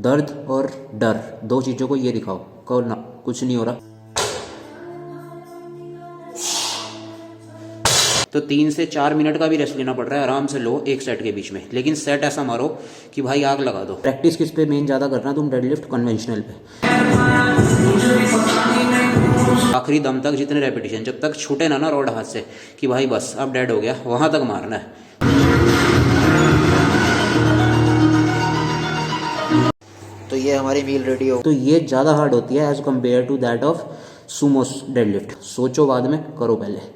दर्द और डर, दो चीज़ों को ये दिखाओ, कहो ना कुछ नहीं हो रहा। तो 3 से 4 मिनट का भी रेस्ट लेना पड़ रहा है, आराम से लो एक सेट के बीच में, लेकिन सेट ऐसा मारो कि भाई आग लगा दो। प्रैक्टिस किस पे मेन ज़्यादा करना तुम? डेडलिफ्ट कन्वेंशनल पे। आखिरी दम तक जितने रेपिटेशन, जब तक छूटे ना रॉड हाथ से कि भाई बस अब डेड हो गया, वहां तक मारना है। तो ये हमारी मील रेडी हो। तो ये ज़्यादा हार्ड होती है as compare to that of sumo deadlift. सोचो बाद में, करो पहले।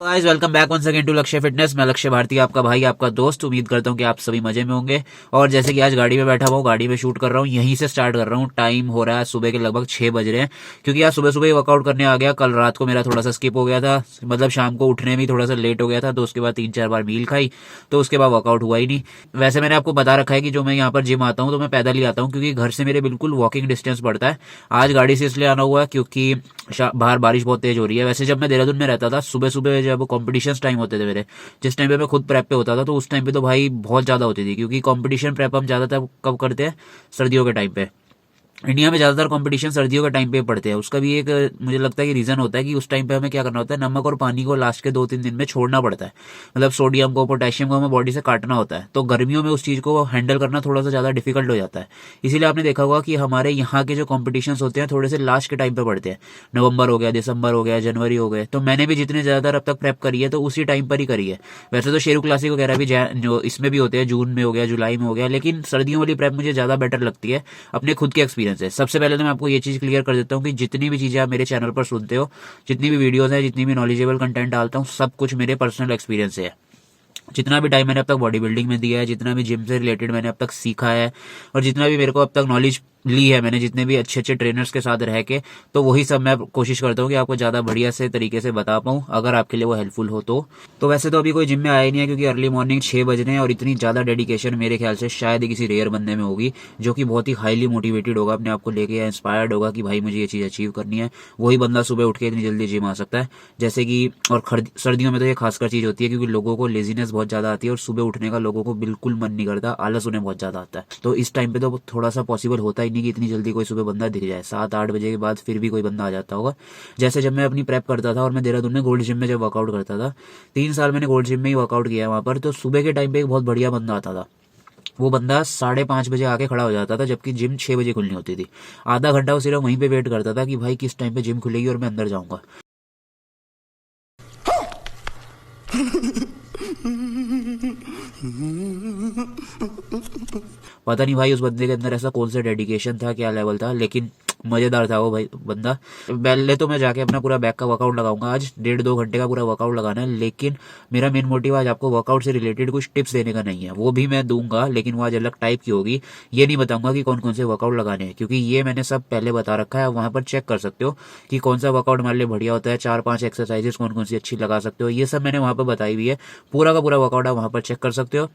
Guys welcome back once again to Lakshya fitness. मैं लक्ष्य भारती, आपका भाई, आपका दोस्त। उम्मीद करता हूँ कि आप सभी मजे में होंगे। और जैसे कि आज गाड़ी में बैठा हुआ हूँ, गाड़ी में शूट कर रहा हूँ, यहीं से स्टार्ट कर रहा हूँ। टाइम हो रहा है सुबह के लगभग 6 बज रहे हैं, क्योंकि आज सुबह सुबह ही वर्कआउट करने आ गया। कल रात को मेरा थोड़ा सा स्किप हो गया था, मतलब शाम को उठने में थोड़ा सा लेट हो गया था, तो उसके बाद 3-4 बार मील खाई, तो उसके बाद वर्कआउट हुआ ही नहीं। वैसे मैंने आपको बता रखा है कि जो मैं यहाँ पर जिम आता हूँ तो मैं पैदल ही आता हूँ, क्योंकि घर से मेरे बिल्कुल वॉकिंग डिस्टेंस पड़ता है। आज गाड़ी से इसलिए आना हुआ है क्योंकि बाहर बारिश बहुत तेज हो रही है। वैसे जब मैं देहरादून में रहता था, सुबह सुबह जब कॉम्पिटिशन टाइम होते थे मेरे, जिस टाइम पे मैं खुद प्रेप पे होता था, तो उस टाइम पे तो भाई बहुत ज्यादा होती थी, क्योंकि कंपटीशन प्रेप हम ज्यादातर कब करते हैं? सर्दियों के टाइम पे। इंडिया में ज्यादातर कंपटीशन सर्दियों के टाइम पे पड़ते हैं। उसका भी एक मुझे लगता है कि रीजन होता है कि उस टाइम पे हमें क्या करना होता है, नमक और पानी को लास्ट के 2-3 दिन में छोड़ना पड़ता है। मतलब सोडियम को, पोटेशियम को हमें बॉडी से काटना होता है। तो गर्मियों में उस चीज को हैंडल करना थोड़ा सा ज्यादा डिफिकल्ट हो जाता है। इसीलिए आपने देखा होगा कि हमारे यहाँ के जो कॉम्पिटिशन होते हैं थोड़े से लास्ट के टाइम पे पड़ते हैं। नवंबर हो गया, दिसंबर हो गया, जनवरी हो गए। तो मैंने भी जितने ज्यादातर अब तक प्रेप करी है तो उसी टाइम पर ही करी है। वैसे तो शेरू क्लासिक वगैरह भी जो इसमें भी होते हैं, जून में हो गया, जुलाई में हो गया, लेकिन सर्दियों वाली प्रेप मुझे ज्यादा बेटर लगती है अपने खुद के एक्सपीरियंस से। सबसे पहले मैं आपको ये चीज क्लियर कर देता हूँ कि जितनी भी चीजें आप मेरे चैनल पर सुनते हो, जितनी भी वीडियोस हैं, जितनी भी नॉलेजेबल कंटेंट डालता हूँ, सब कुछ मेरे पर्सनल एक्सपीरियंस से है। जितना भी टाइम मैंने अब तक बॉडी बिल्डिंग में दिया है, जितना भी जिम से रिलेटेड मैंने अब तक सीखा है, और जितना भी मेरे को अब तक नॉलेज ली है मैंने, जितने भी अच्छे अच्छे ट्रेनर्स के साथ रह के, तो वही सब मैं कोशिश करता हूँ कि आपको ज्यादा बढ़िया से तरीके से बता पाऊँ, अगर आपके लिए वो हेल्पफुल हो तो वैसे तो अभी कोई जिम में आया ही नहीं है, क्योंकि अर्ली मॉर्निंग 6 बज रहे हैं, और इतनी ज्यादा डेडिकेशन मेरे ख्याल से शायद ही किसी रेयर बंदे में होगी, जो कि बहुत ही हाईली मोटिवेटेड होगा अपने आप को लेके, या इंस्पायर्ड होगा कि भाई मुझे ये चीज अचीव करनी है। वही बंदा सुबह उठ के इतनी जल्दी जिम आ सकता है। जैसे कि और सर्दियों में तो ये खासकर चीज होती है, क्योंकि लोगों को लेजीनेस बहुत ज्यादा आती है, और सुबह उठने का लोगों को बिल्कुल मन नहीं करता, आलस उन्हें बहुत ज्यादा आता है। तो इस टाइम पे तो थोड़ा सा पॉसिबल होता ही नहीं कि इतनी जल्दी कोई सुबह बंदा दिख जाए। 7-8 बजे के बाद फिर भी कोई बंदा आ जाता होगा। जैसे जब मैं अपनी प्रेप करता था और मैं देहरादून में गोल्ड जिम में जब वर्कआउट करता था, 3 साल मैंने गोल्ड जिम में ही वर्कआउट किया वहां पर, तो सुबह के टाइम पे एक बहुत बढ़िया बंदा आता था। वो बंदा 5:30 बजे आके खड़ा हो जाता था, जबकि जिम 6 बजे खुलनी होती थी। आधा घंटा वो सिर्फ वहीं पे वेट करता था कि भाई किस टाइम पे जिम खुलेगी और मैं अंदर जाऊंगा। पता नहीं भाई उस बंदे के अंदर ऐसा कौन सा डेडिकेशन था, क्या लेवल था, लेकिन मजेदार था वो भाई बंदा। पहले तो मैं जाके अपना पूरा बैक का वर्कआउट लगाऊंगा आज, 1.5-2 घंटे का पूरा वर्कआउट लगाना है, लेकिन मेरा मेन मोटिव आज आपको वर्कआउट से रिलेटेड कुछ टिप्स देने का नहीं है। वो भी मैं दूंगा, लेकिन वो आज अलग टाइप की होगी। ये नहीं बताऊंगा कि कौन कौन से वर्कआउट लगाने हैं, क्योंकि ये मैंने सब पहले बता रखा है। वहां पर चेक कर सकते हो कि कौन सा वर्कआउट हमारे लिए बढ़िया होता है, 4-5 एक्सरसाइजेस कौन कौन सी अच्छी लगा सकते हो, ये सब मैंने वहां पर बताई हुई है। पूरा का पूरा वर्कआउट आप वहां पर चेक कर सकते हो।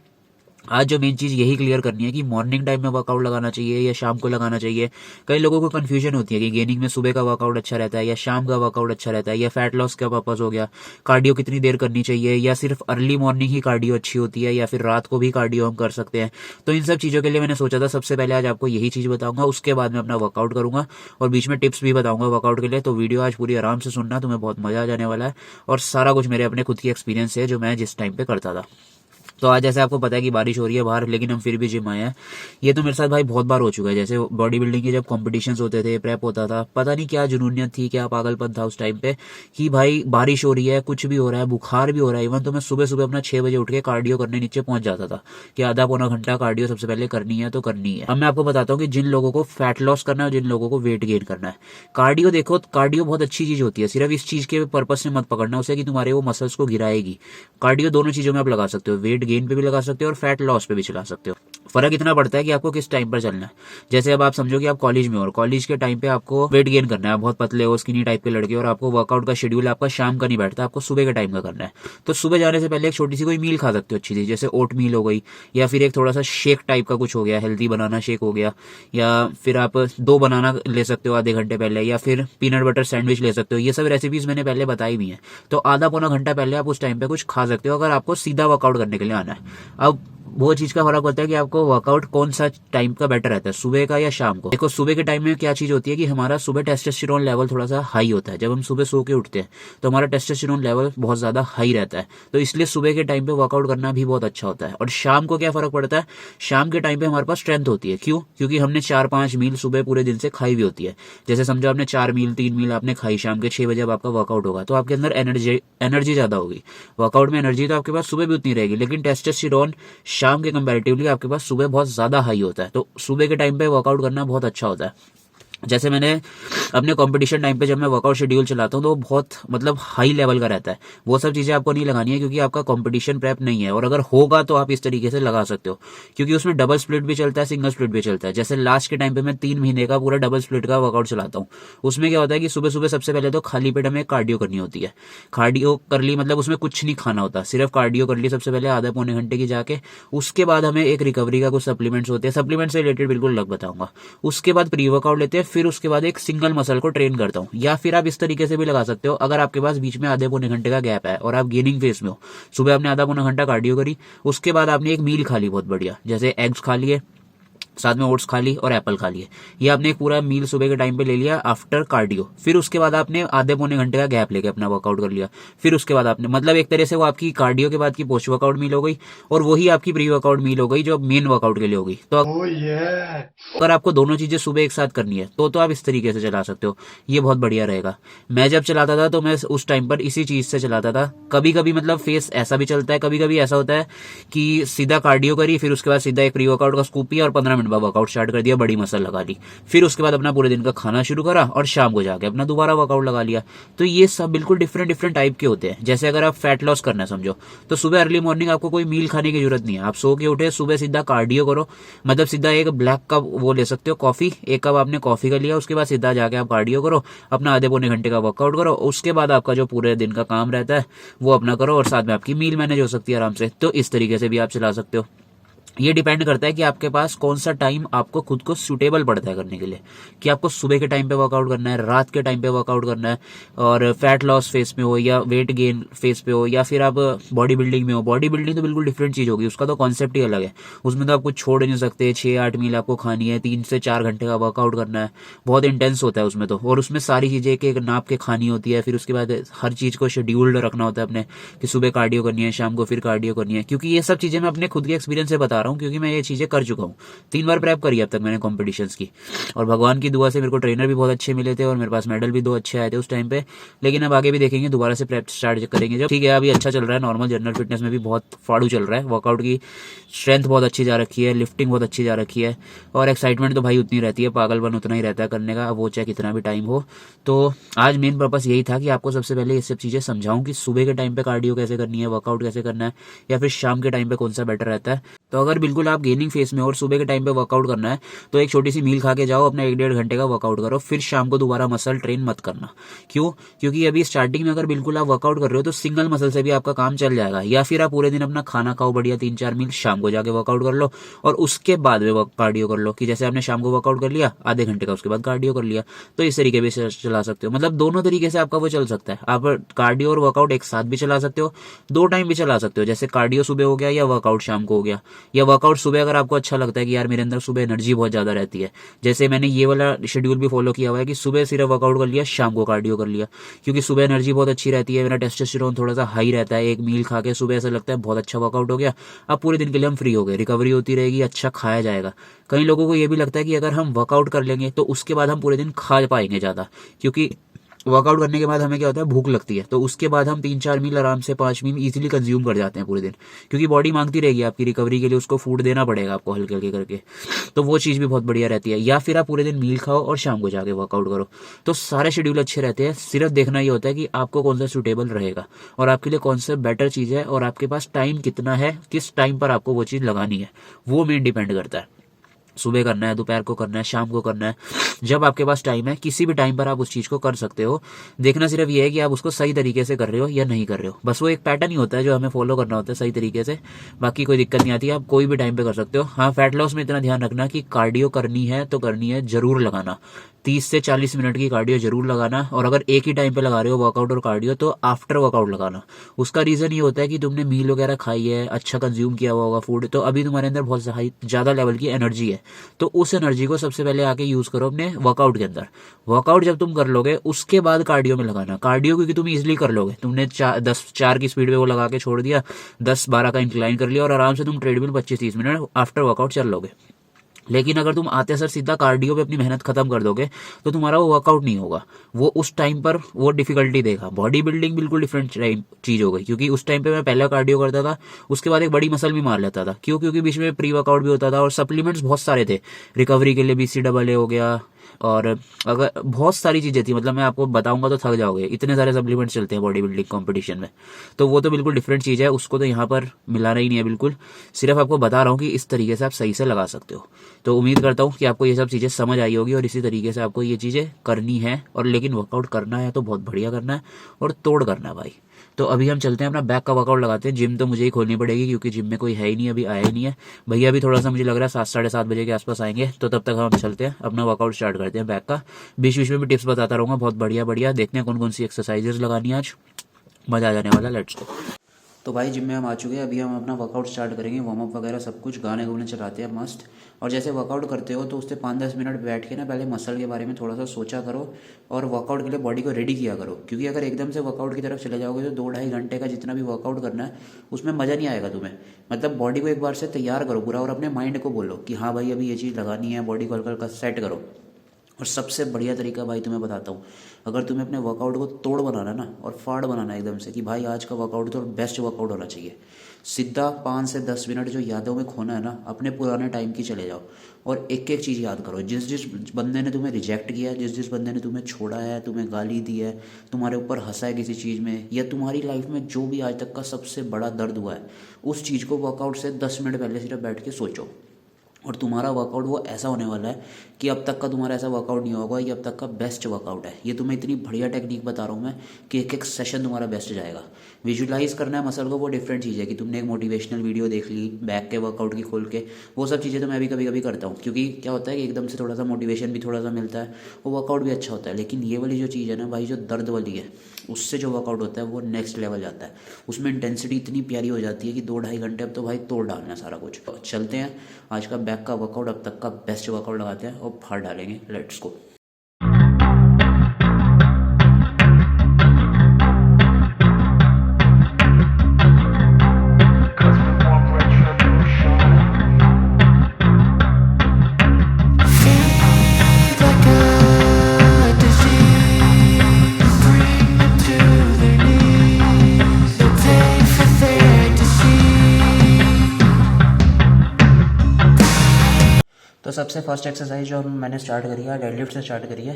आज जो मेन चीज यही क्लियर करनी है कि मॉर्निंग टाइम में वर्कआउट लगाना चाहिए या शाम को लगाना चाहिए। कई लोगों को कंफ्यूजन होती है कि गेनिंग में सुबह का वर्कआउट अच्छा रहता है या शाम का वर्कआउट अच्छा रहता है, या फैट लॉस का पर्पस हो गया, कार्डियो कितनी देर करनी चाहिए, या सिर्फ अर्ली मॉर्निंग ही कार्डियो अच्छी होती है, या फिर रात को भी कार्डियो हम कर सकते हैं। तो इन सब चीजों के लिए मैंने सोचा था सबसे पहले आज आपको यही चीज बताऊंगा, उसके बाद मैं अपना वर्कआउट करूंगा और बीच में टिप्स भी बताऊंगा वर्कआउट के लिए। तो वीडियो आज पूरी आराम से सुनना, तुम्हें बहुत मजा आ जाने वाला है, और सारा कुछ मेरे अपने खुद की एक्सपीरियंस है जो मैं जिस टाइम पे करता था। तो आज जैसे आपको पता है कि बारिश हो रही है बाहर, लेकिन हम फिर भी जिम आए हैं। ये तो मेरे साथ भाई बहुत बार हो चुका है। जैसे बॉडी बिल्डिंग के जब कॉम्पिटिशन्स होते थे, प्रेप होता था, पता नहीं क्या जुनूनियत थी, क्या पागलपन था उस टाइम पे कि भाई बारिश हो रही है, कुछ भी हो रहा है, बुखार भी हो रहा है, इवन तो मैं सुबह सुबह अपना 6 बजे उठ के कार्डियो करने नीचे पहुंच जाता था कि आधा पौना घंटा कार्डियो सबसे पहले करनी है तो करनी है। अब मैं आपको बताता हूँ कि जिन लोगों को फैट लॉस करना है और जिन लोगों को वेट गेन करना है, कार्डियो देखो, कार्डियो बहुत अच्छी चीज होती है। सिर्फ इस चीज के पर्पज से मत पकड़ना उसे कि तुम्हारे वो मसल्स को गिराएगी। कार्डियो दोनों चीजों में आप लगा सकते हो, वेट गेन पे भी लगा सकते हो और फैट लॉस पे भी चला सकते हो। फर्क इतना पड़ता है कि आपको किस टाइम पर चलना है। जैसे अब आप समझो कि आप कॉलेज में हो और कॉलेज के टाइम पे आपको वेट गेन करना है, बहुत पतले हो, स्किनी टाइप के लड़के, और आपको वर्कआउट का शेड्यूल आपका शाम का नहीं बैठता, आपको सुबह के टाइम का करना है। तो सुबह जाने से पहले एक छोटी सी कोई मील खा सकते हो अच्छी सी, जैसे ओट मील हो गई, या फिर एक थोड़ा सा शेक टाइप का कुछ हो गया, हेल्दी बनाना शेक हो गया, या फिर आप 2 बनाना ले सकते हो आधे घंटे पहले, या फिर पीनट बटर सैंडविच ले सकते हो। ये सब रेसिपीज मैंने पहले बताई हुई है। तो आधा पौना घंटा पहले आप उस टाइम पे कुछ खा सकते हो अगर आपको सीधा वर्कआउट करने के लिए आना है। अब वो चीज का फर्क होता है कि आपको वर्कआउट कौन सा टाइम का बेटर रहता है, सुबह का या शाम को। देखो सुबह के टाइम में क्या चीज होती है कि हमारा सुबह टेस्टोस्टेरोन लेवल थोड़ा सा हाई होता है। जब हम सुबह सो के उठते हैं तो हमारा टेस्टोस्टेरोन लेवल बहुत ज्यादा हाई रहता है, तो इसलिए सुबह के टाइम पे वर्कआउट करना भी बहुत अच्छा होता है। और शाम को क्या फर्क पड़ता है, शाम के टाइम पे हमारे पास स्ट्रेंथ होती है। क्यों? क्योंकि हमने 4-5 मील सुबह पूरे दिन से खाई हुई होती है। जैसे समझो आपने 4 मील 3 मील आपने खाई, शाम के 6 बजे अब आपका वर्कआउट होगा तो आपके अंदर एनर्जी ज्यादा होगी। वर्कआउट में एनर्जी तो आपके पास सुबह भी उतनी रहेगी, लेकिन टेस्टोस्टेरोन शाम के कंपैरेटिवली आपके पास सुबह बहुत ज्यादा हाई होता है, तो सुबह के टाइम पे वर्कआउट करना बहुत अच्छा होता है। जैसे मैंने अपने कंपटीशन टाइम पे जब मैं वर्कआउट शेड्यूल चलाता हूँ तो वो बहुत मतलब हाई लेवल का रहता है। वो सब चीजें आपको नहीं लगानी है क्योंकि आपका कंपटीशन प्रेप नहीं है, और अगर होगा तो आप इस तरीके से लगा सकते हो क्योंकि उसमें डबल स्प्लिट भी चलता है, सिंगल स्प्लिट भी चलता है। जैसे लास्ट के टाइम पे मैं 3 महीने का पूरा डबल स्प्लिट का वर्कआउट चलाता हूँ। उसमें क्या होता है कि सुबह सुबह सबसे पहले तो खाली पेट हमें कार्डियो करनी होती है। कार्डियो कर ली मतलब उसमें कुछ नहीं खाना होता, सिर्फ कार्डियो कर ली सबसे पहले आधा पौने घंटे की जाके। उसके बाद हमें एक रिकवरी का कुछ सप्लीमेंट्स होते हैं, सप्लीमेंट से रिलेटेड बिल्कुल अलग बताऊंगा। उसके बाद प्री वर्कआउट लेते हैं, फिर उसके बाद एक सिंगल मसल को ट्रेन करता हूं। या फिर आप इस तरीके से भी लगा सकते हो, अगर आपके पास बीच में आधे पौने घंटे का गैप है और आप गेनिंग फेस में हो, सुबह आपने आधा पौना घंटा कार्डियो करी, उसके बाद आपने एक मील खा ली बहुत बढ़िया, जैसे एग्स खा लिए, साथ में ओट्स खा ली और एप्पल खा लिए। ये आपने एक पूरा मील सुबह के टाइम पे ले लिया आफ्टर कार्डियो। फिर उसके बाद आपने आधे पौने घंटे का गैप लेके अपना वर्कआउट कर लिया। फिर उसके बाद आपने मतलब एक तरह से वो आपकी कार्डियो के बाद की पोस्ट वर्कआउट मील हो गई, और वही आपकी प्री वर्कआउट मील हो गई जो मेन वर्कआउट के लिए होगी। तो अगर आपको दोनों चीजें सुबह एक साथ करनी है तो आप इस तरीके से चला सकते हो, ये बहुत बढ़िया रहेगा। मैं जब चलाता था तो मैं उस टाइम पर इसी चीज से चलाता था। कभी कभी मतलब फेस ऐसा भी चलता है, कभी कभी ऐसा होता है कि सीधा कार्डियो करी, फिर उसके बाद सीधा एक प्री वर्कआउट का स्कूप पिया और 15 मिनट बाद वर्कआउट स्टार्ट कर दिया, बड़ी मसल लगा ली। फिर उसके बाद अपना पूरे दिन का खाना शुरू करा और शाम को जाके अपना दोबारा वर्कआउट लगा लिया। तो ये सब बिल्कुल डिफरेंट डिफरेंट टाइप के होते हैं। जैसे अगर आप फैट लॉस करना है समझो, तो सुबह अर्ली मॉर्निंग आपको कोई मील खाने की जरूरत नहीं है। आप सो के उठे, सुबह सीधा कार्डियो करो, मतलब सीधा एक ब्लैक कप वो ले सकते हो कॉफी, एक कप आपने कॉफी का लिया, उसके बाद सीधा जाके आप कार्डियो करो, अपना आधे पौने घंटे का वर्कआउट करो, उसके बाद आपका जो पूरे दिन का काम रहता है वो अपना करो, और साथ में आपकी मील मैनेज हो सकती है आराम से। तो इस तरीके से भी आप चला सकते हो। ये डिपेंड करता है कि आपके पास कौन सा टाइम आपको खुद को सुटेबल पड़ता है करने के लिए, कि आपको सुबह के टाइम पे वर्कआउट करना है, रात के टाइम पे वर्कआउट करना है, और फैट लॉस फेस में हो या वेट गेन फेस पे हो, या फिर आप बॉडी बिल्डिंग में हो। बॉडी बिल्डिंग तो बिल्कुल डिफरेंट चीज होगी, उसका तो कॉन्सेप्ट ही अलग है। उसमें तो आप कुछ छोड़ नहीं सकते, 6-8 मील आपको खानी है, 3 से 4 घंटे का वर्कआउट करना है, बहुत इंटेंस होता है उसमें तो। और उसमें सारी चीजें एक एक नाप के खानी होती है, फिर उसके बाद हर चीज को शेड्यूल्ड रखना होता है अपने, कि सुबह कार्डियो करनी है, शाम को फिर कार्डियो करनी है। क्योंकि ये सब चीजें मैं अपने खुद के एक्सपीरियंस से बता रहा हूँ, क्योंकि मैं ये चीजें कर चुका हूँ। 3 बार प्रेप करी अब तक मैंने कॉम्पिटिशन्स की, और भगवान की दुआ से मेरे को ट्रेनर भी बहुत अच्छे मिले थे और मेरे पास मेडल भी 2 अच्छे आए थे उस टाइम पे। लेकिन अब आगे भी देखेंगे, दोबारा से प्रेप स्टार्ट करेंगे जब। ठीक है, अभी अच्छा चल रहा है, नॉर्मल जनरल फिटनेस में भी बहुत फाड़ू चल रहा है। वर्कआउट की स्ट्रेंथ बहुत अच्छी जा रखी है, लिफ्टिंग बहुत अच्छी जा रखी है, और एक्साइटमेंट तो भाई उतनी रहती है, पागलपन उतना ही रहता है करने का, वो चाहे कितना भी टाइम हो। तो आज मेन पर्पस यही था कि आपको सबसे पहले ये सब चीजें समझाऊं कि सुबह के टाइम पे कार्डियो कैसे करनी है, वर्कआउट कैसे करना है, या फिर शाम के टाइम पे कौन सा बेटर रहता है। तो अगर बिल्कुल आप गेनिंग फेस में और सुबह के टाइम पे वर्कआउट करना है तो एक छोटी सी मील खा के जाओ, अपना 1-1.5 घंटे का वर्कआउट करो, फिर शाम को दोबारा मसल ट्रेन मत करना। क्यों? क्योंकि अभी स्टार्टिंग में अगर बिल्कुल आप वर्कआउट कर रहे हो तो सिंगल मसल से भी आपका काम चल जाएगा। या फिर आप पूरे दिन अपना खाना खाओ बढ़िया, 3-4 मील, शाम को जाके वर्कआउट कर लो, और उसके बाद में कार्डियो कर लो, कि जैसे आपने शाम को वर्कआउट कर लिया आधे घंटे का, उसके बाद कार्डियो कर लिया। तो इस तरीके से चला सकते हो, मतलब दोनों तरीके से आपका वो चल सकता है। आप कार्डियो और वर्कआउट एक साथ भी चला सकते हो, 2 टाइम भी चला सकते हो, जैसे कार्डियो सुबह हो गया या वर्कआउट शाम को हो गया। या वर्कआउट सुबह अगर आपको अच्छा लगता है कि यार मेरे अंदर सुबह एनर्जी बहुत ज्यादा रहती है, जैसे मैंने ये वाला शेड्यूल भी फॉलो किया हुआ है कि सुबह सिर्फ वर्कआउट कर लिया, शाम को कार्डियो कर लिया, क्योंकि सुबह एनर्जी बहुत अच्छी रहती है, मेरा टेस्टोस्टेरोन थोड़ा सा हाई रहता है। एक मील खा के सुबह ऐसा लगता है बहुत अच्छा वर्कआउट हो गया, अब पूरे दिन के लिए हम फ्री हो गए, रिकवरी होती रहेगी, अच्छा खाया जाएगा। कई लोगों को ये भी लगता है कि अगर हम वर्कआउट कर लेंगे तो उसके बाद हम पूरे दिन खा पाएंगे ज्यादा, क्योंकि वर्कआउट करने के बाद हमें क्या होता है, भूख लगती है, तो उसके बाद हम 3-4 मील आराम से 5 मील इजीली कंज्यूम कर जाते हैं पूरे दिन, क्योंकि बॉडी मांगती रहेगी आपकी रिकवरी के लिए, उसको फूड देना पड़ेगा आपको हल्के हल्के करके। तो वो चीज भी बहुत बढ़िया रहती है। या फिर आप पूरे दिन मील खाओ और शाम को जाके वर्कआउट करो, तो सारे शेड्यूल अच्छे रहते हैं। सिर्फ देखना ये होता है कि आपको कौन सा सुटेबल रहेगा और आपके लिए कौन सा बेटर चीज है, और आपके पास टाइम कितना है, किस टाइम पर आपको वो चीज लगानी है, वो मेन डिपेंड करता है। सुबह करना है, दोपहर को करना है, शाम को करना है, जब आपके पास टाइम है किसी भी टाइम पर आप उस चीज़ को कर सकते हो। देखना सिर्फ ये है कि आप उसको सही तरीके से कर रहे हो या नहीं कर रहे हो, बस वो एक पैटर्न ही होता है जो हमें फॉलो करना होता है सही तरीके से। बाकी कोई दिक्कत नहीं आती, आप कोई भी टाइम पे कर सकते हो। हाँ, फैट लॉस में इतना ध्यान रखना कि कार्डियो करनी है तो करनी है, जरूर लगाना। 30 से 40 मिनट की कार्डियो जरूर लगाना। और अगर एक ही टाइम पे लगा रहे हो वर्कआउट और कार्डियो तो आफ्टर वर्कआउट लगाना। उसका रीजन ये होता है कि तुमने मील वगैरह खाई है, अच्छा कंज्यूम किया हुआ होगा फूड, तो अभी तुम्हारे अंदर बहुत ज्यादा लेवल की एनर्जी है। तो उस एनर्जी को सबसे पहले आके यूज करो अपने वर्कआउट के अंदर। वर्कआउट जब तुम कर लोगे उसके बाद कार्डियो में लगाना। कार्डियो क्योंकि तुम इजिली कर लोगे, तुमने 4 की स्पीड पे वो लगा के छोड़ दिया, 10-12 का इंक्लाइन कर लिया और आराम से तुम ट्रेडमिल 25-30 मिनट आफ्टर वर्कआउट चल लोगे। लेकिन अगर तुम आते सर सीधा कार्डियो पे अपनी मेहनत खत्म कर दोगे तो तुम्हारा वो वर्कआउट नहीं होगा, वो उस टाइम पर वो डिफिकल्टी देगा। बॉडी बिल्डिंग बिल्कुल डिफरेंट चीज हो गई, क्योंकि उस टाइम पे मैं पहला कार्डियो करता था, उसके बाद एक बड़ी मसल भी मार लेता था। क्यों? क्योंकि बीच में प्री वर्कआउट भी होता था और सप्लीमेंट्स बहुत सारे थे रिकवरी के लिए, BCAA हो गया और अगर बहुत सारी चीजें थी, मतलब मैं आपको बताऊंगा तो थक जाओगे, इतने सारे सप्लीमेंट्स चलते हैं बॉडी बिल्डिंग कंपटीशन में। तो वो तो बिल्कुल डिफरेंट चीज है, उसको तो यहाँ पर मिलाना ही नहीं है बिल्कुल। सिर्फ आपको बता रहा हूँ कि इस तरीके से आप सही से लगा सकते हो। तो उम्मीद करता हूँ कि आपको ये सब चीजें समझ आई होगी और इसी तरीके से आपको ये चीजें करनी है। और लेकिन वर्कआउट करना है तो बहुत बढ़िया करना है और तोड़ करना है भाई। तो अभी हम चलते हैं अपना बैक का वर्कआउट लगाते हैं। जिम तो मुझे ही खोलनी पड़ेगी क्योंकि जिम में कोई है ही नहीं, अभी आया ही नहीं है भैया। भी थोड़ा सा मुझे लग रहा है 7-7:30 बजे के आसपास आएंगे, तो तब तक हम चलते हैं अपना वर्कआउट स्टार्ट करते हैं बैक का। बीच बीच में भी टिप्स बताता रहूंगा, बहुत बढ़िया बढ़िया। देखते हैं कौन कौन सी एक्सरसाइजेस लगानी है आज, मजा आ जाने वाला। Let's go. तो भाई जिम में हम आ चुके हैं, अभी हम अपना वर्कआउट स्टार्ट करेंगे। वार्म अप वगैरह सब कुछ, गाने गुने चलाते हैं मस्त। और जैसे वर्कआउट करते हो तो उससे 5-10 मिनट बैठ के ना पहले मसल के बारे में थोड़ा सा सोचा करो और वर्कआउट के लिए बॉडी को रेडी किया करो। क्योंकि अगर एकदम से वर्कआउट की तरफ चले जाओगे तो 2-2.5 घंटे का जितना भी वर्कआउट करना है उसमें मज़ा नहीं आएगा तुम्हें। मतलब बॉडी को एक बार से तैयार करो पूरा और अपने माइंड को बोलो कि हाँ भाई अभी ये चीज़ लगानी है, बॉडी को हल्का हल्का सेट करो। और सबसे बढ़िया तरीका भाई तुम्हें बताता हूँ, अगर तुम्हें अपने वर्कआउट को तोड़ बनाना ना और फाड़ बनाना एकदम से कि भाई आज का वर्कआउट तो बेस्ट वर्कआउट होना चाहिए, सीधा 5 से 10 मिनट जो यादों में खोना है ना अपने पुराने टाइम की चले जाओ और एक एक चीज़ याद करो। जिस जिस बंदे ने तुम्हें रिजेक्ट किया है, जिस जिस बंदे ने तुम्हें छोड़ा है, तुम्हें गाली दी है, तुम्हारे ऊपर हंसा है किसी चीज़ में, या तुम्हारी लाइफ में जो भी आज तक का सबसे बड़ा दर्द हुआ है, उस चीज़ को वर्कआउट से 10 मिनट पहले सिर्फ बैठ के सोचो। और तुम्हारा वर्कआउट वो ऐसा होने वाला है कि अब तक का तुम्हारा ऐसा वर्कआउट नहीं होगा, ये अब तक का बेस्ट वर्कआउट है। ये तुम्हें इतनी बढ़िया टेक्निक बता रहा हूँ मैं कि एक एक सेशन तुम्हारा बेस्ट जाएगा। विजुलाइज करना है मसल को, वो डिफरेंट चीज़ है कि तुमने एक मोटिवेशनल वीडियो देख ली बैक के वर्कआउट की खोल के, वो सब चीज़ें तो मैं भी कभी कभी करता हूँ। क्योंकि क्या होता है कि एकदम से थोड़ा सा मोटिवेशन भी थोड़ा सा मिलता है, वो वर्कआउट भी अच्छा होता है। लेकिन ये वाली जो चीज़ है ना भाई, जो दर्द वाली है, उससे जो वर्कआउट होता है वो नेक्स्ट लेवल जाता है। उसमें इंटेंसिटी इतनी प्यारी हो जाती है कि 2-2.5 घंटे अब तो भाई तोड़ डालना है सारा कुछ। चलते हैं आज का बैक का वर्कआउट, अब तक का बेस्ट वर्कआउट लगाते हैं और फाड़ डालेंगे। Let's go. तो सबसे फर्स्ट एक्सरसाइज जो मैंने स्टार्ट करी है डेडलिफ्ट से स्टार्ट करी है।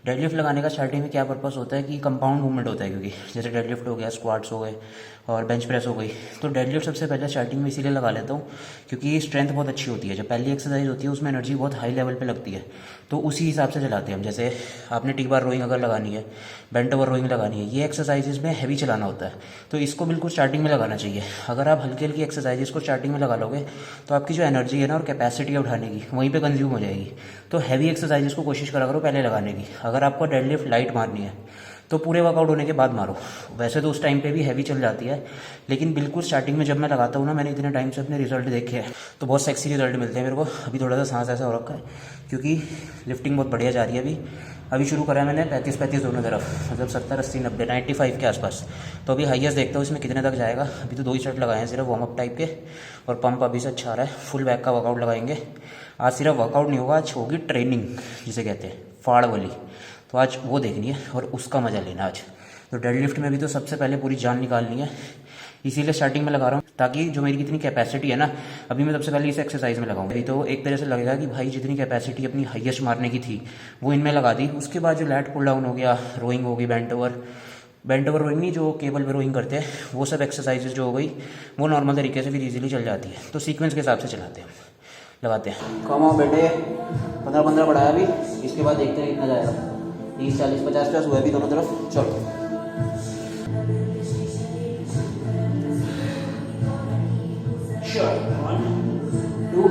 डेडलिफ्ट लगाने का स्टार्टिंग में क्या पर्पस होता है कि कंपाउंड मूवमेंट होता है, क्योंकि जैसे डेडलिफ्ट हो गया, स्क्वाट्स हो गए और बेंच प्रेस हो गई। तो डेडलिफ्ट सबसे पहले स्टार्टिंग में इसीलिए लगा लेता हूँ क्योंकि स्ट्रेंथ बहुत अच्छी होती है। जब पहली एक्सरसाइज होती है उसमें एनर्जी बहुत हाई लेवल पे लगती है, तो उसी हिसाब से चलाते हैं हम। जैसे आपने टी बार रोइंग अगर लगानी है, बेंट ओवर रोइंग लगानी है, ये एक्सरसाइजेज में हैवी चलाना होता है, तो इसको बिल्कुल स्टार्टिंग में लगाना चाहिए। अगर आप हल्की हल्की एक्सरसाइजेज को स्टार्टिंग में लगा लोगे तो आपकी जो एनर्जी है ना और कैपेसिटी है उठाने की, वहीं पे कंज्यूम हो जाएगी। तो हैवी एक्सरसाइजेस को कोशिश करा करो पहले लगाने की। अगर आपको डेडलिफ्ट लाइट मारनी है तो पूरे वर्कआउट होने के बाद मारो। वैसे तो उस टाइम पे भी हैवी चल जाती है, लेकिन बिल्कुल स्टार्टिंग में जब मैं लगाता हूँ ना, मैंने इतने टाइम से अपने रिजल्ट देखे हैं तो बहुत सेक्सी रिजल्ट मिलते हैं मेरे को। अभी थोड़ा सा सांस ऐसा हो रखा है क्योंकि लिफ्टिंग बहुत बढ़िया जा रही है। अभी शुरू करा है मैंने 35-35 दोनों तरफ, मतलब 70, 80, 90, 95 के आसपास। तो अभी हाईएस्ट देखता हूँ इसमें कितने तक जाएगा। अभी तो 2 ही सेट लगाए हैं सिर्फ वार्म अप टाइप के, और पंप अभी से अच्छा आ रहा है। फुल बैक का वर्कआउट लगाएंगे आज। सिर्फ वर्कआउट नहीं होगा, आज होगी ट्रेनिंग जिसे कहते हैं, फाड़ वाली। तो आज वो देखनी है और उसका मजा लेना आज। तो डेडलिफ्ट में भी तो सबसे पहले पूरी जान निकालनी है, इसीलिए स्टार्टिंग में लगा रहा हूँ ताकि जो मेरी कितनी कैपेसिटी है ना, अभी मैं सबसे पहले इस एक्सरसाइज में लगाऊंगा। तो एक तरह से लगेगा कि भाई जितनी कैपेसिटी अपनी हाईएस्ट मारने की थी वो इनमें लगा दी। उसके बाद जो लैट पुल डाउन हो गया, रोइंग होगी, बेंट ओवर रोइंग नहीं, जो केबल पे रोइंग करते हैं, वो सब एक्सरसाइजेज जो हो गई वो नॉर्मल तरीके से भी ईजिली चल जाती है। तो सीक्वेंस के हिसाब से चलाते हैं। लगाते हैं। कम आओ बेटे, 15-15 बढ़ाया अभी, इसके बाद देखते हैं कितना जाएगा। 30, 40, 50 प्लस हुआ भी दोनों तरफ। चलो Sure. 1, 2.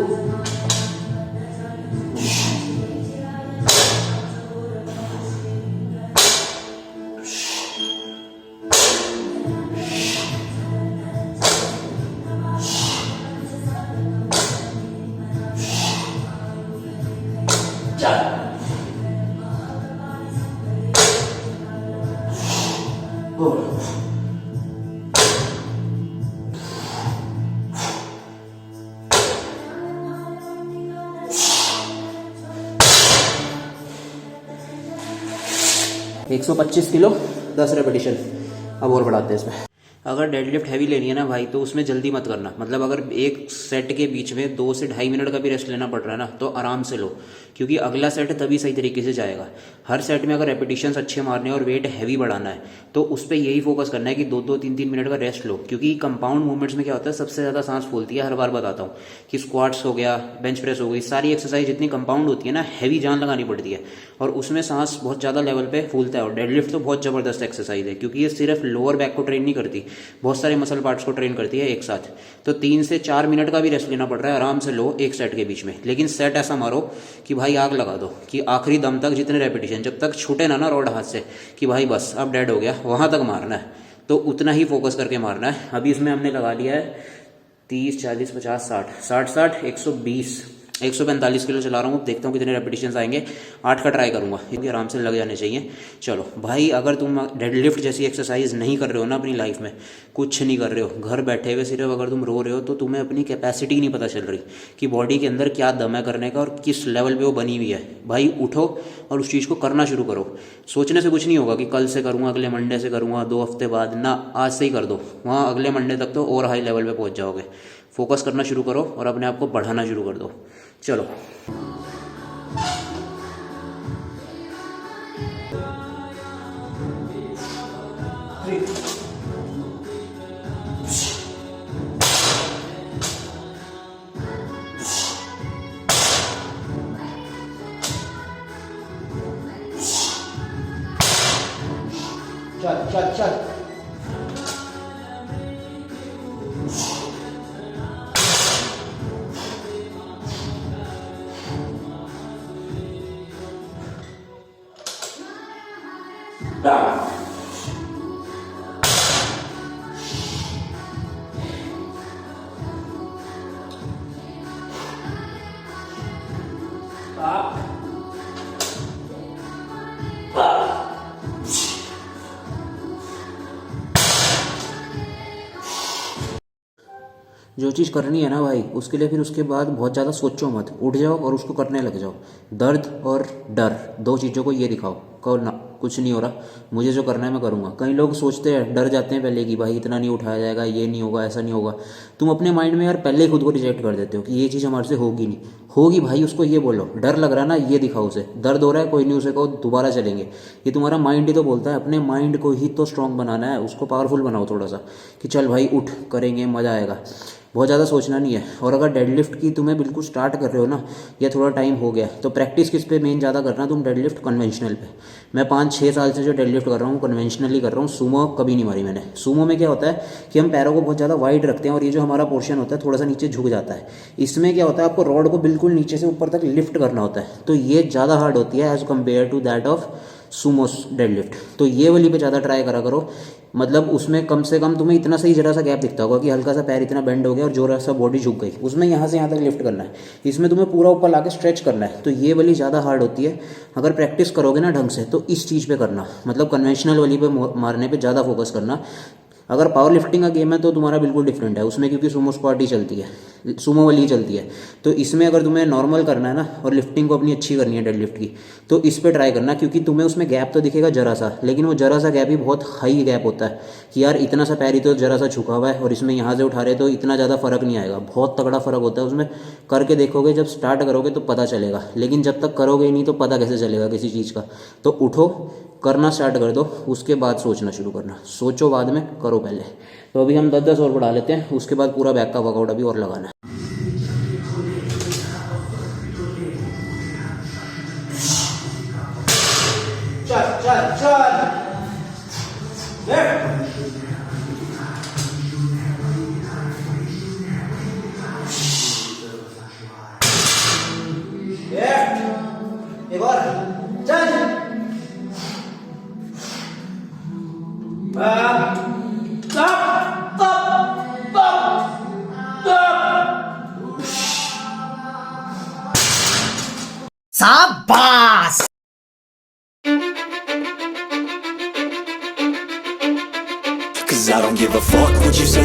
एक 125 किलो 10 रेपिटेशन। अब और बढ़ाते हैं इसमें। अगर डेडलिफ्ट हैवी लेनी है ना भाई, तो उसमें जल्दी मत करना। मतलब अगर एक सेट के बीच में 2 से 2.5 मिनट का भी रेस्ट लेना पड़ रहा है ना, तो आराम से लो, क्योंकि अगला सेट तभी सही तरीके से जाएगा। हर सेट में अगर रेपिटेशंस अच्छे मारने हैं और वेट हैवी बढ़ाना है, तो उस पर यही फोकस करना है कि 2-2, 3-3 मिनट का रेस्ट लो। क्योंकि कंपाउंड मूवमेंट्स में क्या होता है, सबसे ज़्यादा सांस फूलती है। हर बार बताता हूँ कि स्क्वाट्स हो गया, बेंच प्रेस हो गई, सारी एक्सरसाइज जितनी कंपाउंड होती है ना, हैवी जान लगानी पड़ती है, और उसमें सांस बहुत ज़्यादा लेवल पे फूलता है। और डेडलिफ्ट तो बहुत ज़बरदस्त एक्सरसाइज है, क्योंकि ये सिर्फ लोअर बैक को ट्रेन नहीं करती, बहुत सारे मसल पार्ट्स को ट्रेन करती है एक साथ। तो 3 से 4 मिनट का भी रेस्ट लेना पड़ रहा है, आराम से लो एक सेट के बीच में। लेकिन सेट ऐसा मारो कि भाई आग लगा दो, कि आखिरी दम तक जितने रेपिटेशन, जब तक छूटे ना रॉड हाथ से कि भाई बस अब डेड हो गया, वहां तक मारना है। तो उतना ही फोकस करके मारना है। अभी इसमें हमने लगा लिया है 30, 40, 50, 60, 120, 145 किलो चला रहा हूँ। देखता हूँ कितने रेपिटेशंस आएंगे। 8 का ट्राई करूंगा, क्योंकि आराम से लग जाने चाहिए। चलो भाई, अगर तुम डेडलिफ्ट जैसी एक्सरसाइज नहीं कर रहे हो ना अपनी लाइफ में, कुछ नहीं कर रहे हो, घर बैठे हुए सिर्फ अगर तुम रो रहे हो, तो तुम्हें अपनी कैपेसिटी नहीं पता चल रही कि बॉडी के अंदर क्या दम है करने का और किस लेवल पे वो बनी हुई है। भाई उठो और उस चीज़ को करना शुरू करो। सोचने से कुछ नहीं होगा कि कल से करूँगा, अगले मंडे से करूँगा, 2 हफ्ते बाद ना, आज से ही कर दो। वहाँ अगले मंडे तक तो और हाई लेवल पे पहुँच जाओगे। फोकस करना शुरू करो और अपने आप को बढ़ाना शुरू कर दो। चलो चल चल चल। जो चीज़ करनी है ना भाई, उसके लिए फिर उसके बाद बहुत ज़्यादा सोचो मत, उठ जाओ और उसको करने लग जाओ। दर्द और डर, 2 चीज़ों को ये दिखाओ, कहो ना कुछ नहीं हो रहा, मुझे जो करना है मैं करूँगा। कई लोग सोचते हैं, डर जाते हैं पहले कि भाई इतना नहीं उठाया जाएगा, ये नहीं होगा, ऐसा नहीं होगा। तुम अपने माइंड में यार पहले ही खुद को रिजेक्ट कर देते हो कि ये चीज़ हमारे से होगी नहीं। होगी भाई, उसको ये बोलो। डर लग रहा है ना, ये दिखाओ उसे। दर्द हो रहा है, कोई नहीं, उसे कहो दोबारा चलेंगे। ये तुम्हारा माइंड ही तो बोलता है। अपने माइंड को ही तो स्ट्रांग बनाना है, उसको पावरफुल बनाओ थोड़ा सा, कि चल भाई उठ, करेंगे, मज़ा आएगा। बहुत ज़्यादा सोचना नहीं है। और अगर डेडलिफ्ट की तुम्हें बिल्कुल स्टार्ट कर रहे हो ना, या थोड़ा टाइम हो गया, तो प्रैक्टिस किस पे मेन ज़्यादा करना, तुम डेडलिफ्ट कन्वेंशनल पे। मैं 5-6 साल से जो डेडलिफ्ट कर रहा हूँ कन्वेंशनली कर रहा हूँ। सूमो कभी नहीं मारी मैंने। सूमो में क्या होता है कि हम पैरों को बहुत ज़्यादा वाइड रखते हैं और ये जो हमारा पोर्शन होता है थोड़ा सा नीचे झुक जाता है। इसमें क्या होता है, आपको रॉड को बिल्कुल नीचे से ऊपर तक लिफ्ट करना होता है, तो ये ज़्यादा हार्ड होती है as compare to that of sumo deadlift. तो ये वाली पे ज़्यादा ट्राई करा करो। मतलब उसमें कम से कम तुम्हें इतना सही जरा सा गैप दिखता होगा कि हल्का सा पैर इतना बेंड हो गया और जोरा सा बॉडी झुक गई। उसमें यहाँ से यहाँ तक लिफ्ट करना है, इसमें तुम्हें पूरा ऊपर लाके स्ट्रेच करना है। तो ये वाली ज़्यादा हार्ड होती है। अगर प्रैक्टिस करोगे ना ढंग से, तो इस चीज़ पे करना, मतलब कन्वेंशनल वाली पे मारने पे ज़्यादा फोकस करना। अगर पावर लिफ्टिंग का गेम है तो तुम्हारा बिल्कुल डिफरेंट है उसमें, क्योंकि सूमो स्क्वाट ही चलती है, सूमो वाली ही चलती है। तो इसमें अगर तुम्हें नॉर्मल करना है ना, और लिफ्टिंग को अपनी अच्छी करनी है डेडलिफ्ट की, तो इस पे ट्राई करना। क्योंकि तुम्हें उसमें गैप तो दिखेगा जरा सा, लेकिन वो जरा सा गैप ही बहुत हाई गैप होता है कि यार इतना सा पैर ही तो जरा सा झुका हुआ है, और इसमें यहाँ से उठा रहे तो इतना ज़्यादा फर्क नहीं आएगा। बहुत तगड़ा फर्क होता है उसमें। करके देखोगे, जब स्टार्ट करोगे तो पता चलेगा, लेकिन जब तक करोगे ही नहीं तो पता कैसे चलेगा किसी चीज़ का। तो उठो, करना स्टार्ट कर दो, उसके बाद सोचना शुरू करना। सोचो बाद में, करो पहले। तो अभी हम 10-10 और बढ़ा लेते हैं, उसके बाद पूरा बैक का वर्कआउट अभी और लगाना है। एक और चल शाबाश Cause I don't give a fuck what you say.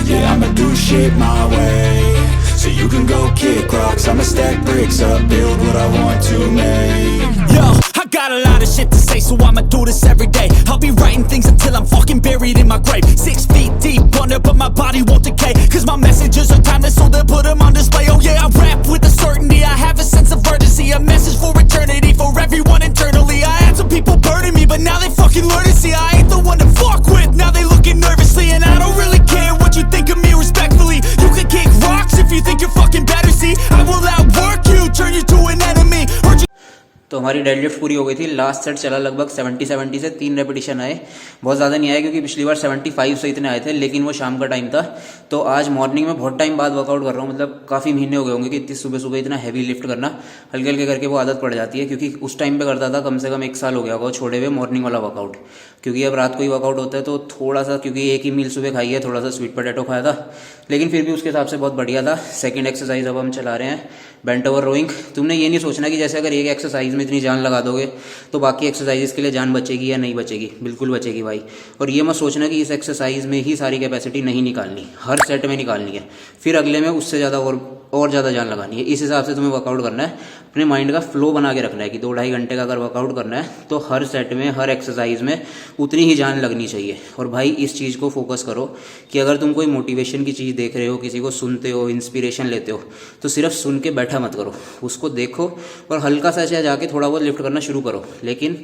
Yeah, I'ma do shit my way. So you can go kick rocks, I'ma stack bricks up, build what I want to make. Yo, I got a lot of shit to say, so I'ma do this every day. I'll be writing things until I'm fucking buried in my grave. 6 feet deep under, but my body won't decay. Cause my messages are timeless, so they'll put them on display. Oh yeah, I rap with a certainty, I have a sense of urgency. A message for eternity, for everyone internally. I had some people burning me, but now they fucking learn to see I ain't the one to fuck with. Now they looking nervously, and I don't really care what you think of me respectfully. You can kick rocks if you think you're fucking better, see I will outwork you, turn you to an enemy. तो हमारी deadlift पूरी हो गई थी। Last set चला लगभग 70 से 3 repetition आए, बहुत ज़्यादा नहीं आए क्योंकि पिछली बार 75 से इतने आए थे, लेकिन वो शाम का टाइम था। तो आज मॉर्निंग में बहुत टाइम बाद वर्कआउट कर रहा हूँ, मतलब काफ़ी महीने हो गए होंगे कि इतनी सुबह सुबह इतना हैवी लिफ्ट करना। हल्के हल्के करके वो आदत पड़ जाती है, क्योंकि उस टाइम पे करता था, कम से कम 1 साल हो गया होगा छोड़े हुए मॉर्निंग वाला वर्कआउट। क्योंकि अब रात को ही वर्कआउट होता है तो थोड़ा सा, क्योंकि एक ही मील सुबह खाई है, थोड़ा सा स्वीट पोटैटो खाया था, लेकिन फिर भी उसके हिसाब से बहुत बढ़िया था। सेकंड एक्सरसाइज अब हम चला रहे हैं बेंट ओवर रोइंग। तुमने ये नहीं सोचना कि जैसे अगर एक एक्सरसाइज में इतनी जान लगा दोगे तो बाकी एक्सरसाइजेस के लिए जान बचेगी या नहीं बचेगी, बिल्कुल बचेगी भाई। और ये मत सोचना कि इस एक्सरसाइज में ही सारी कैपेसिटी नहीं निकालनी, हर सेट में निकालनी है, फिर अगले में उससे ज़्यादा और ज़्यादा जान लगानी है। इस हिसाब से तुम्हें वर्कआउट करना है, अपने माइंड का फ्लो बना के रखना है कि 2-2.5 घंटे का अगर वर्कआउट करना है तो हर सेट में, हर एक्सरसाइज में उतनी ही जान लगनी चाहिए। और भाई इस चीज़ को फोकस करो कि अगर तुम कोई मोटिवेशन की चीज़ देख रहे हो, किसी को सुनते हो, इंस्पिरेशन लेते हो, तो सिर्फ सुन के बैठा मत करो, उसको देखो और हल्का सा ऐसे जाके थोड़ा बहुत लिफ्ट करना शुरू करो, लेकिन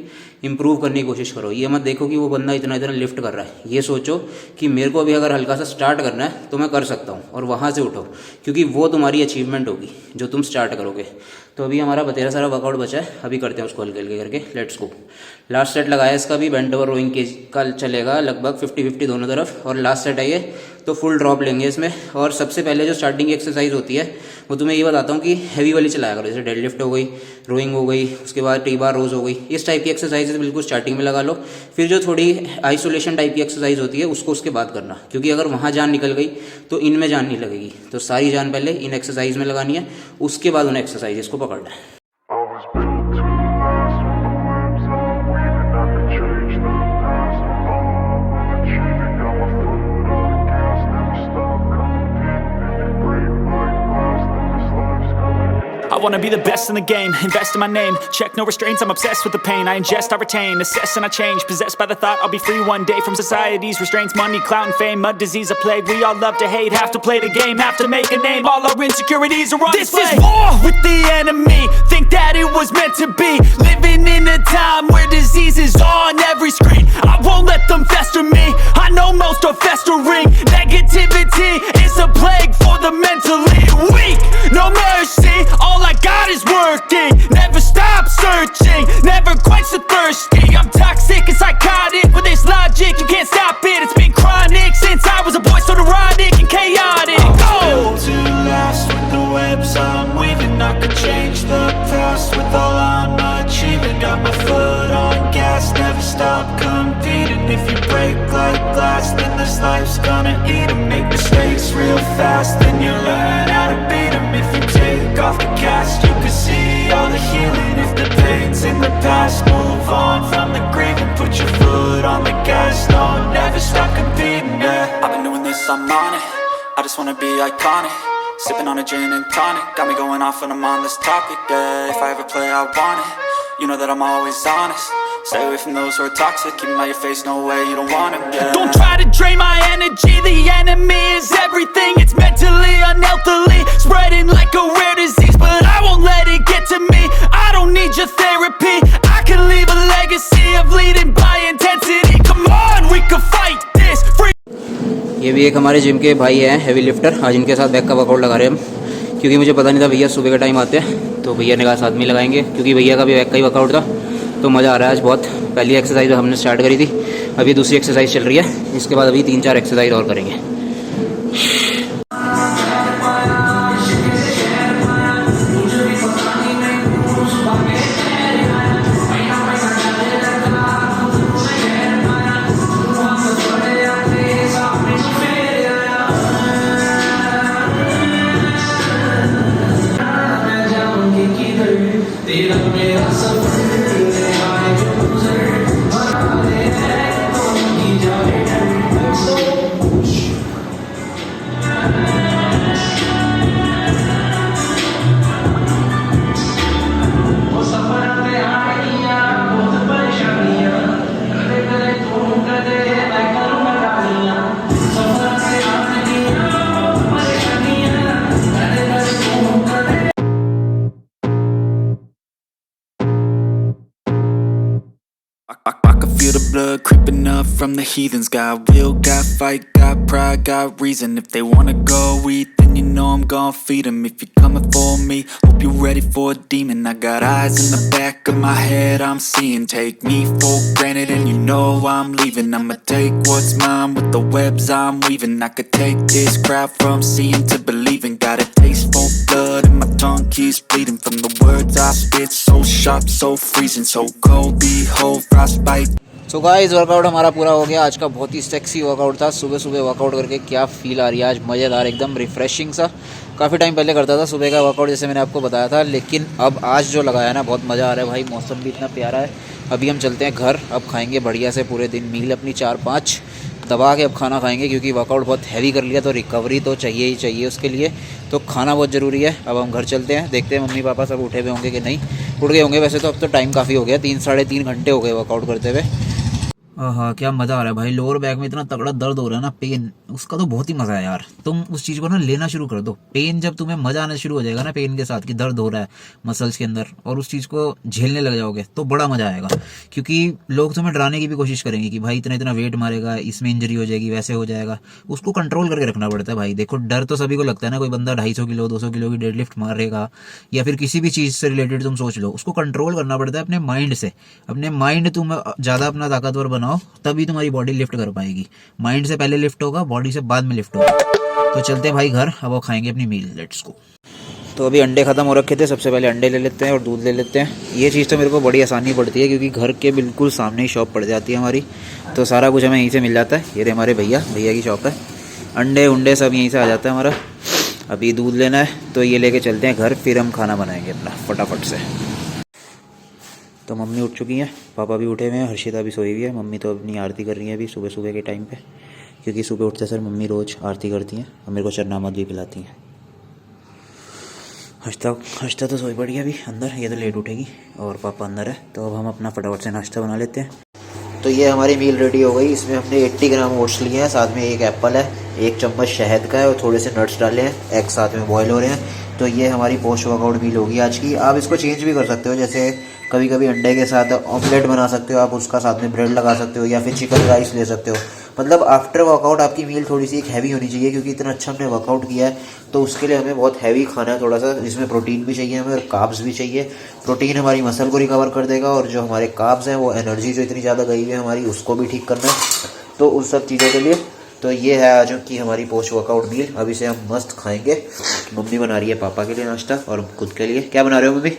इंप्रूव करने की कोशिश करो। ये मत देखो कि वो बंदा इतना इतना लिफ्ट कर रहा है, ये सोचो कि मेरे को अभी अगर हल्का सा स्टार्ट करना है तो मैं कर सकता हूँ, और वहाँ से उठो, क्योंकि वो तुम्हारी अचीवमेंट होगी जो तुम स्टार्ट करोगे। तो अभी हमारा बतेरा सारा वर्कआउट बचा है, अभी करते हैं उसको हल्के हल्के करके। Let's go. लास्ट सेट लगाया इसका भी बेंट ओवर रोइंग के कल चलेगा लगभग 50-50 दोनों तरफ, और लास्ट सेट है ये, तो फुल ड्रॉप लेंगे इसमें। और सबसे पहले जो स्टार्टिंग की एक्सरसाइज होती है वो तुम्हें ये बताता हूँ कि हैवी वाली चलाया करो, जैसे डेडलिफ्ट हो गई, रोइंग हो गई, उसके बाद टी बार रोज हो गई, इस टाइप की एक्सरसाइज बिल्कुल स्टार्टिंग में लगा लो। फिर जो थोड़ी आइसोलेशन टाइप की एक्सरसाइज होती है उसको उसके बाद करना, क्योंकि अगर वहाँ जान निकल गई तो इनमें जान नहीं लगेगी। तो सारी जान पहले इन एक्सरसाइज में लगानी है, उसके बाद उन एक्सरसाइजेस को पकड़ना है। I wanna be the best in the game, invest in my name, check no restraints, I'm obsessed with the pain. I ingest, I retain, assess and I change, possessed by the thought I'll be free one day from society's restraints. Money, clout and fame, a disease, a plague. We all love to hate, have to play the game, have to make a name. All our insecurities are on display. This is war with the enemy, think that it was meant to be. Living in a time where disease is on every screen. I won't let them fester me, I know most are festering. Negativity is a plague for the mentally weak. No mercy, all I got is working. Never stop searching, never quench the thirsty. I'm toxic and psychotic with this logic, you can't stop it. It's been chronic since I was a boy, so neurotic and chaotic. Go! Built to last with the webs I'm weaving. I could change the past with all I'm achieving. Got my foot on gas, never stop competing. If you break like glass, then this life's gonna eat 'em. Make mistakes real fast, then you learn how to beat 'em. If you take off the cast, you can see all the healing. If the pain's in the past, move on from the grave and put your foot on the gas. No, never stop competing, yeah. I've been doing this, I'm on it. I just wanna be iconic. Sipping on a gin and tonic, got me going off when I'm on this topic, yeah. If I ever play, I want it. You know that I'm always honest. Stay away from those who are toxic. Keep 'em out your face, no way, you don't want it, yeah. Don't try to drain my energy. The enemy is everything. It's mentally, unhealthily spreading like a rare disease, but I won't let it get to me. I don't need your therapy. I can leave a legacy of leading by intensity. Come on, we can fight this free. ये भी एक हमारे gym के भाई हैं, heavy lifter. आज इनके साथ बैक का वर्कआउट लगा रहे हैं हम, क्योंकि मुझे पता नहीं था भैया सुबह का टाइम आते हैं, तो भैया ने कहा साथ में लगाएंगे, क्योंकि भैया का भी बैक का ही वर्कआउट था। तो मज़ा आ रहा है आज बहुत। पहली एक्सरसाइज हमने स्टार्ट करी थी, अभी दूसरी एक्सरसाइज चल रही है, इसके बाद अभी 3-4 एक्सरसाइज और करेंगे। I can feel the blood creeping up from the heathens. Got will, got fight, got pride, got reason. If they wanna go eat, then you know I'm gon' feed them. If you're coming for me, hope you're ready for a demon. I got eyes in the back of my head, I'm seeing. Take me for granted and you know I'm leaving. I'ma take what's mine with the webs I'm weaving. I could take this crowd from seeing to believing. Got a taste for blood and my tongue keeps bleeding. From the words I spit, so sharp, so freezing. So cold, behold, frostbite. So guys workout हमारा पूरा हो गया। आज का बहुत ही sexy workout था। सुबह सुबह वर्कआउट करके क्या फील आ रही है आज, मज़ेदार, एकदम रिफ्रेशिंग सा। काफ़ी टाइम पहले करता था सुबह का वर्कआउट, जैसे मैंने आपको बताया था, लेकिन अब आज जो लगाया ना, बहुत मज़ा आ रहा है भाई। मौसम भी इतना प्यारा है। अभी हम चलते हैं घर, अब खाएंगे बढ़िया से पूरे दिन मील अपनी 4-5 दबा के अब खाना खाएंगे, क्योंकि वर्कआउट बहुत हैवी कर लिया तो रिकवरी तो चाहिए ही चाहिए उसके लिए, तो खाना बहुत ज़रूरी है। अब हम घर चलते हैं, देखते हैं मम्मी पापा सब उठे हुए होंगे कि नहीं। उठ गए होंगे वैसे तो, अब तो टाइम काफ़ी हो गया, 3-3.5 घंटे हो गए वर्कआउट करते हुए। हाँ, क्या मज़ा आ रहा है भाई। लोअर बैक में इतना तगड़ा दर्द हो रहा है ना, पेन, उसका तो बहुत ही मज़ा है यार। तुम उस चीज़ को ना लेना शुरू कर दो। पेन जब तुम्हें मज़ा आना शुरू हो जाएगा ना, पेन के साथ कि दर्द हो रहा है मसल्स के अंदर, और उस चीज़ को झेलने लग जाओगे तो बड़ा मज़ा आएगा। क्योंकि लोग तुम्हें डराने की भी कोशिश करेंगे कि भाई इतना इतना वेट मारेगा, इसमें इंजरी हो जाएगी, वैसे हो जाएगा। उसको कंट्रोल करके रखना पड़ता है भाई। देखो, डर तो सभी को लगता है ना, कोई बंदा 250 किलो 200 किलो की डेडलिफ्ट मारेगा, या फिर किसी भी चीज़ से रिलेटेड तुम सोच लो, उसको कंट्रोल करना पड़ता है अपने माइंड से। अपने माइंड तुम ज़्यादा अपना ताकतवर बनाओ, तभी तुम्हारी बॉडी लिफ्ट कर पाएगी। माइंड से पहले लिफ्ट होगा, बॉडी से बाद में लिफ्ट होगा। तो चलते हैं भाई घर, अब वो खाएंगे अपनी मील। Let's go. तो अभी अंडे ख़त्म हो रखे थे, सबसे पहले अंडे ले लेते हैं और दूध ले लेते हैं। ये चीज़ तो मेरे को बड़ी आसानी पड़ती है, क्योंकि घर के बिल्कुल सामने ही शॉप पड़ जाती है हमारी, तो सारा कुछ हमें यहीं से मिल जाता है। ये हमारे भैया की शॉप है, अंडे उंडे सब यहीं से आ जाता है हमारा। अभी दूध लेना है तो ये लेके चलते हैं घर, फिर हम खाना बनाएंगे अपना फटाफट से। तो मम्मी उठ चुकी हैं, पापा भी उठे हुए हैं, हर्षिता भी सोई हुई है। मम्मी तो अपनी आरती कर रही है अभी सुबह सुबह के टाइम पे, क्योंकि सुबह उठते सर मम्मी रोज़ आरती करती हैं और मेरे को चरनामत भी पिलाती हैं। हर्षिता तो सोई पड़ी है अभी अंदर, ये तो लेट उठेगी, और पापा अंदर है। तो अब हम अपना फटाफट से नाश्ता बना लेते हैं। तो ये हमारी मील रेडी हो गई। इसमें हमने 80 ग्राम ओट्स लिए हैं, साथ में 1 एप्पल है, 1 चम्मच शहद का है, और थोड़े से नट्स डाले हैं, एग साथ में बॉयल हो रहे हैं। तो ये हमारी पोस्ट वर्कआउट मील होगी आज की। आप इसको चेंज भी कर सकते हो, जैसे कभी कभी अंडे के साथ ऑमलेट बना सकते हो आप, उसका साथ में ब्रेड लगा सकते हो, या फिर चिकन राइस ले सकते हो। मतलब आफ्टर वर्कआउट आपकी मील थोड़ी सी एक हैवी होनी चाहिए, क्योंकि इतना अच्छा हमने वर्कआउट किया है, तो उसके लिए हमें बहुत हैवी खाना है थोड़ा सा, जिसमें प्रोटीन भी चाहिए हमें और कार्ब्स भी चाहिए। प्रोटीन हमारी मसल को रिकवर कर देगा, और जो हमारे कार्ब्स हैं वो एनर्जी जो इतनी ज़्यादा गई हुई है हमारी, उसको भी ठीक करना है। तो उस सब चीज़ों के लिए तो ये है आज की हमारी पोस्ट वर्कआउट मील। अब इसे हम मस्त खाएंगे। मम्मी बना रही है पापा के लिए नाश्ता और खुद के लिए। क्या बना रहे हो मम्मी?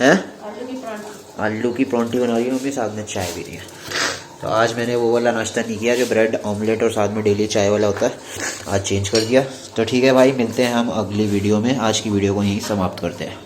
हैं? आलू की परांठी बना रही है मम्मी, साथ में चाय भी रही है। तो आज मैंने वो वाला नाश्ता नहीं किया जो ब्रेड ऑमलेट और साथ में डेली चाय वाला होता है, आज चेंज कर दिया। तो ठीक है भाई, मिलते हैं हम अगली वीडियो में। आज की वीडियो को यहीं समाप्त करते हैं।